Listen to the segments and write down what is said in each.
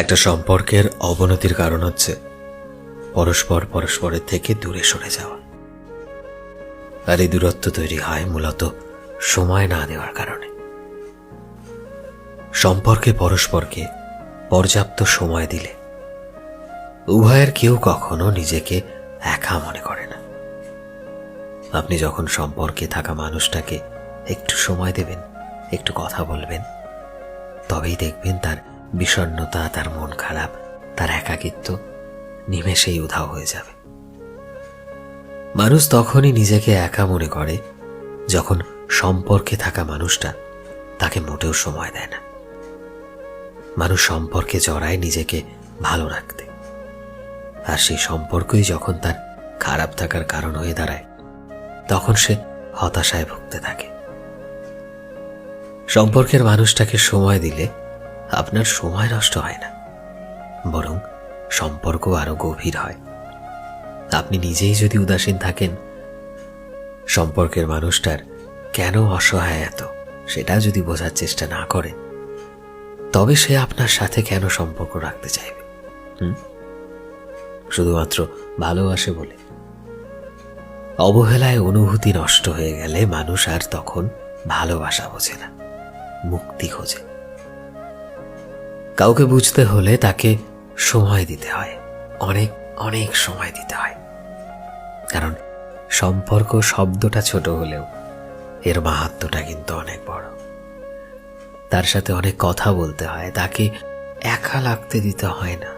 একটা সম্পর্কের অবনতির কারণ হচ্ছে পরস্পর পরস্পরের থেকে দূরে সরে যাওয়া। আর এই দূরত্ব তৈরি হয় মূলত সময় না দেওয়ার কারণে। সম্পর্কে পরস্পরকে পর্যাপ্ত সময় দিলে উভয়ের কেউ কখনো নিজেকে একা মনে করে না। আপনি যখন সম্পর্কে থাকা মানুষটাকে একটু সময় দেবেন, একটু কথা বলবেন, তবেই দেখবেন তার বিষণ্ণতা, তার মন খারাপ, তার একাকিত্ব নিমেষেই উধাও হয়ে যাবে। মানুষ তখনই নিজেকে একা মনে করে যখন সম্পর্কে থাকা মানুষটা তাকে মোটেও সময় দেয় না। মানুষ সম্পর্কে জড়ায় নিজেকে ভালো রাখতে, আর সেই সম্পর্কই যখন তার খারাপ থাকার কারণ হয়ে দাঁড়ায়, তখন সে হতাশায় ভুগতে থাকে। সম্পর্কের মানুষটাকে সময় দিলে আপনার সময় নষ্ট হয় না, বরং সম্পর্ক আরো গভীর হয়। আপনি নিজেই যদি উদাসীন থাকেন, সম্পর্কের মানুষটার কেন অসহায় এত সেটা যদি বোঝার চেষ্টা না করেন, তবে সে আপনার সাথে কেন সম্পর্ক রাখতে চাইবে? শুধুমাত্র ভালোবাসে বলে। অবহেলায় অনুভূতি নষ্ট হয়ে গেলে মানুষ আর তখন ভালোবাসা বোঝে না, মুক্তি খোঁজে। কাউকে বুঝতে হলে তাকে সময় দিতে হয়, অনেক অনেক সময় দিতে হয়। কারণ সম্পর্ক শব্দটা ছোট হলেও এর মাহাত্ম্যটা কিন্তু অনেক বড়। তার সাথে অনেক কথা বলতে হয়, তাকে একা লাগতে দিতে হয় না।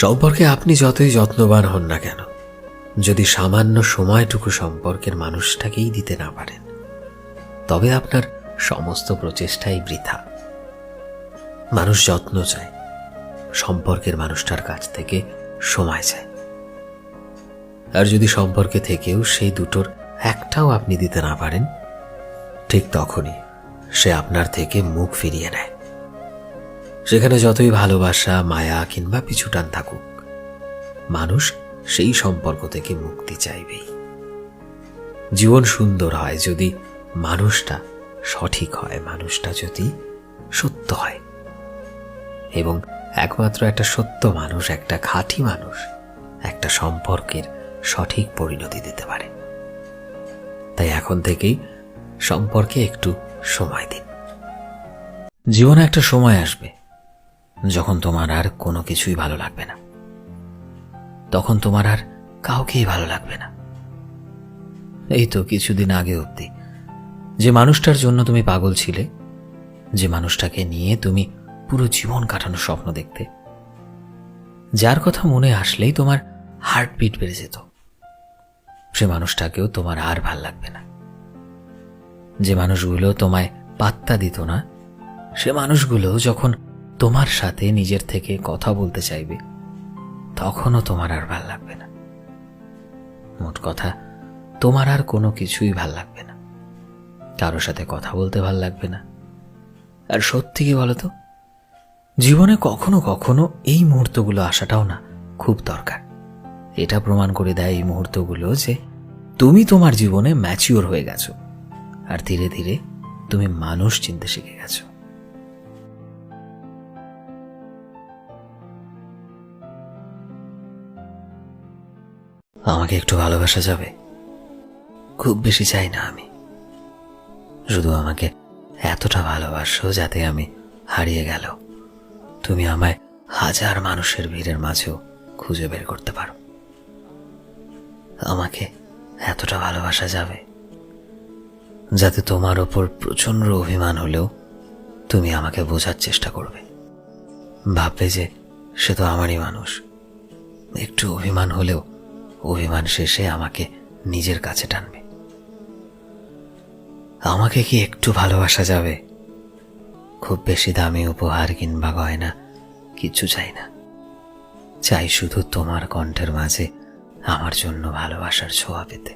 সম্পর্কে আপনি যতই যত্নবান হন না কেন, যদি সামান্য সময়টুকু সম্পর্কের মানুষটাকেই দিতে না পারেন, তবে আপনার সমস্ত প্রচেষ্টাই বৃথা। মানুষ যত্ন চায়, সম্পর্কের মানুষটার কাছ থেকে সময় চায়। আর যদি সম্পর্কে থেকেও সেই দুটোর একটাও আপনি দিতে না পারেন, ঠিক তখনই সে আপনার থেকে মুখ ফিরিয়ে নেয়। সেখানে যতই ভালোবাসা, মায়া কিংবা পিছুটান থাকুক, মানুষ সেই সম্পর্ক থেকে মুক্তি চাইবেই। জীবন সুন্দর হয় যদি মানুষটা সঠিক হয়, মানুষটা যদি সত্য হয়, এবং একমাত্র একটা সত্য মানুষ, একটা খাঁটি মানুষ একটা সম্পর্কের সঠিক পরিণতি দিতে পারে। তাই এখন থেকেই সম্পর্কে একটু সময় দিন। জীবনে একটা সময় আসবে যখন তোমার আর কোনো কিছুই ভালো লাগবে না, তখন তোমার আর কাউকেই ভালো লাগবে না। এই তো কিছুদিন আগে অবধি যে মানুষটার জন্য তুমি পাগল ছিলে, যে মানুষটাকে নিয়ে তুমি পুরো জীবন কাটানোর স্বপ্ন দেখতে, যার কথা মনে আসলেই তোমার হার্টবিট বেড়ে যেত, সে মানুষটাকেও তোমার আর ভাল লাগবে না। যে মানুষগুলো তোমায় পাত্তা দিত না, সে মানুষগুলো যখন তোমার সাথে নিজের থেকে কথা বলতে চাইবে, তখনও তোমার আর ভাল লাগবে না। মোট কথা, তোমার আর কোনো কিছুই ভাল লাগবে না, কারোর সাথে কথা বলতে ভাল লাগবে না। আর সত্যি কি বলতো, জীবনে কখনো কখনো এই মুহূর্তগুলো আসাটাও না খুব দরকার। এটা প্রমাণ করে দেয় এই মুহূর্তগুলো যে তুমি তোমার জীবনে ম্যাচিওর হয়ে গেছো, আর ধীরে ধীরে তুমি মানুষ চিনতে শিখে গেছো। আমাকে একটু ভালোবাসা যাবে? খুব বেশি চাই না আমি, শুধু আমাকে এতটা ভালোবাসো যাতে আমি হারিয়ে গেল তুমি আমায় হাজার মানুষের ভিড়ের মাঝেও খুঁজে বের করতে পারো। আমাকে এতটা ভালোবাসা যাবে যাতে তোমার ওপর প্রচন্ড অভিমান হলেও তুমি আমাকে বোঝার চেষ্টা করবে, ভাববে যে সে তো আমারই মানুষ। একটু অভিমান হলেও অভিমান শেষে আমাকে নিজের কাছে টানবে। আমাকে কি একটু ভালোবাসা যাবে? খুব বেশি দামি উপহার কিংবা গয়না কিছু চাই না, চাই শুধু তোমার কণ্ঠের মাঝে আমার জন্য ভালোবাসার ছোঁয়া পেতে।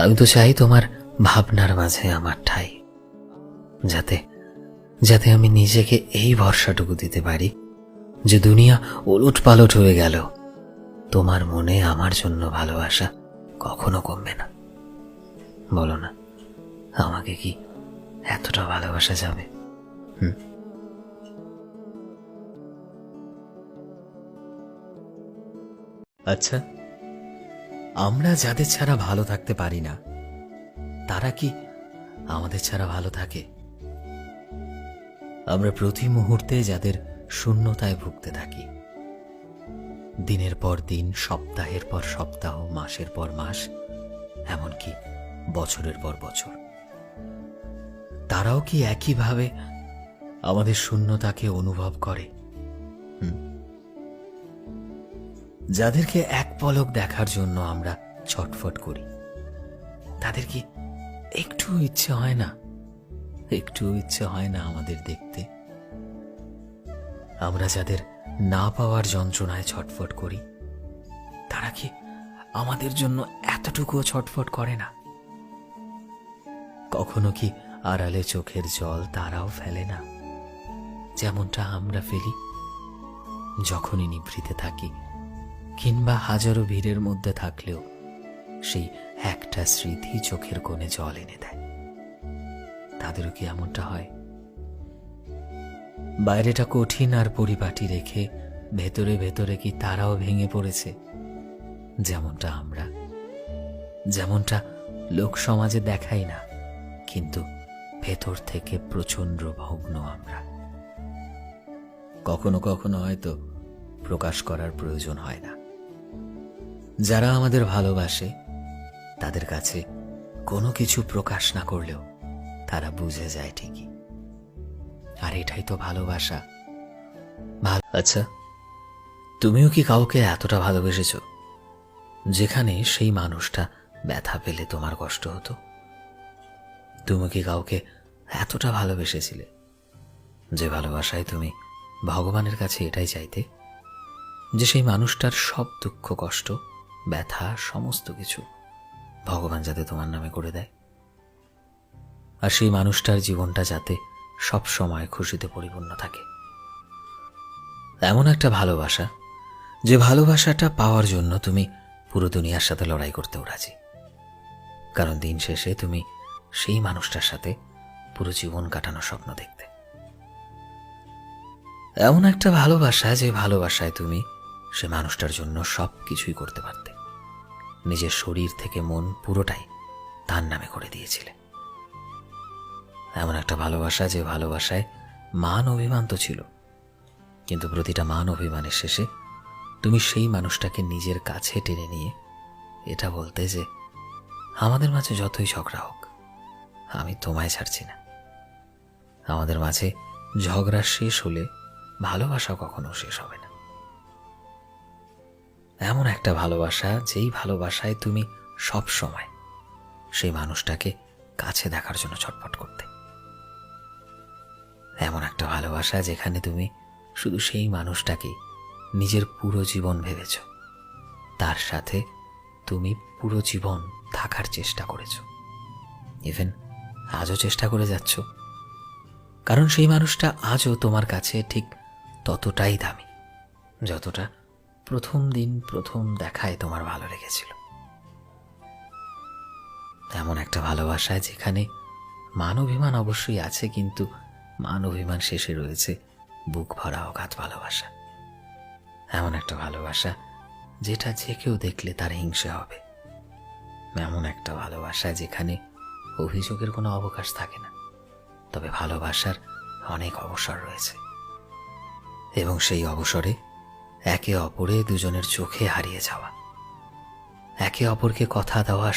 আমি তো চাই তোমার ভাবনার মাঝে আমার ঠাঁই, যাতে যাতে আমি নিজেকে এই ভরসাটুকু দিতে পারি যে দুনিয়া উলট পালট হয়ে গেল, তোমার মনে আমার জন্য ভালোবাসা কখনো কমবে না। বলো না, আমাকে কি এতটা ভালোবাসা যাবে? আচ্ছা, আমরা যাদের ছাড়া ভালো থাকতে পারি না তারা কি আমাদের ছাড়া ভালো থাকে? আমরা প্রতি মুহূর্তে যাদের শূন্যতায় ভুগতে থাকি, দিনের পর দিন, সপ্তাহের পর সপ্তাহ, মাসের পর মাস, এমনকি বছরের পর বছর, তারাও কি একইভাবে আমাদের শূন্যতাকে অনুভব করে? যাদেরকে এক পলক দেখার জন্য আমরা ছটফট করি, তাদের কি একটু ইচ্ছে হয় না? একটু ইচ্ছে হয় না আমাদের দেখতে? আমরা যাদের না পাওয়ার যন্ত্রণায় ছটফট করি, তারা কি আমাদের জন্য এতটুকুও ছটফট করে না? কখনো কি আড়ালে চোখের জল তারাও ফেলে না, যেমনটা আমরা ফেলি যখনই নিভৃতে থাকি, কিংবা হাজারো ভিড়ের মধ্যে থাকলেও সেই একটা স্মৃতি চোখের কোণে জল এনে দেয়? তাদেরও কি এমনটা হয়? বাইরেটা কঠিন আর পরিপাটি রেখে ভেতরে ভেতরে কি তারাও ভেঙে পড়েছে, যেমনটা আমরা? যেমনটা লোক সমাজে দেখাই না, কিন্তু ভেতর থেকে প্রচন্ড ভগ্ন আমরা। কখনো কখনো হয়তো প্রকাশ করার প্রয়োজন হয় না। যারা আমাদের ভালোবাসে তাদের কাছে কোনো কিছু প্রকাশ না করলেও তারা বুঝে যায় ঠিকই। আর এটাই তো ভালোবাসা। আচ্ছা, তুমিও কি কাউকে এতটা ভালোবেসেছ যেখানে সেই মানুষটা ব্যথা পেলে তোমার কষ্ট হতো? তুমি কি কাউকে এতটা ভালোবেসেছিলে যে ভালোবাসায় তুমি ভগবানের কাছে এটাই চাইতে যে সেই মানুষটার সব দুঃখ, কষ্ট, ব্যথা, সমস্ত কিছু ভগবান যাতে তোমার নামে করে দেয়, আর সেই মানুষটার জীবনটা যাতে সব সময় খুশিতে পরিপূর্ণ থাকে? এমন একটা ভালোবাসা, যে ভালোবাসাটা পাওয়ার জন্য তুমি পুরো দুনিয়ার সাথে লড়াই করতেও রাজি, কারণ দিন শেষে তুমি সেই মানুষটার সাথে পুরো জীবন কাটানোর স্বপ্ন দেখতে। এমন একটা ভালোবাসা, যে ভালোবাসায় তুমি সে মানুষটার জন্য সব কিছুই করতে পারতে, নিজের শরীর থেকে মন পুরোটাই তার নামে করে দিয়েছিলে। এমন একটা ভালোবাসা, যে ভালোবাসায় মান অভিমান তো ছিল, কিন্তু প্রতিটা মান অভিমানের শেষে তুমি সেই মানুষটাকে নিজের কাছে টেনে নিয়ে এটা বলতে যে আমাদের মাঝে যতই ঝগড়া হোক, আমি তোমায় ছাড়ছি না। আমাদের মাঝে ঝগড়া শেষ হলে ভালোবাসা কখনো শেষ হবে না। এমন একটা ভালোবাসা, যেই ভালোবাসায় তুমি সব সময় সেই মানুষটাকে কাছে দেখার জন্য ছটফট করতে। এমন একটা ভালোবাসা, যেখানে তুমি শুধু সেই মানুষটাকে নিজের পুরো জীবন ভেবেছ, তার সাথে তুমি পুরো জীবন থাকার চেষ্টা করেছ, ইভেন আজও চেষ্টা করে যাচ্ছ, কারণ সেই মানুষটা আজও তোমার কাছে ঠিক ততটাই দামি যতটা প্রথম দিন, প্রথম দেখায় তোমার ভালো লেগেছিল। এমন একটা ভালোবাসা, যেখানে মান অভিমান অবশ্যই আছে, কিন্তু মান অভিমান শেষে রয়েছে বুক ভরা অগাধ ভালোবাসা। এমন একটা ভালোবাসা, যেটা যে কেউ দেখলে তার হিংসে হবে। এমন একটা ভালোবাসা, যেখানে অভিযোগের কোনো অবকাশ থাকে না, তবে ভালোবাসার অনেক অবসর রয়েছে, এবং সেই অবসরে একে অপরে দুজনের চোখে হারিয়ে যাওয়া, একে অপরকে কথা দেওয়া,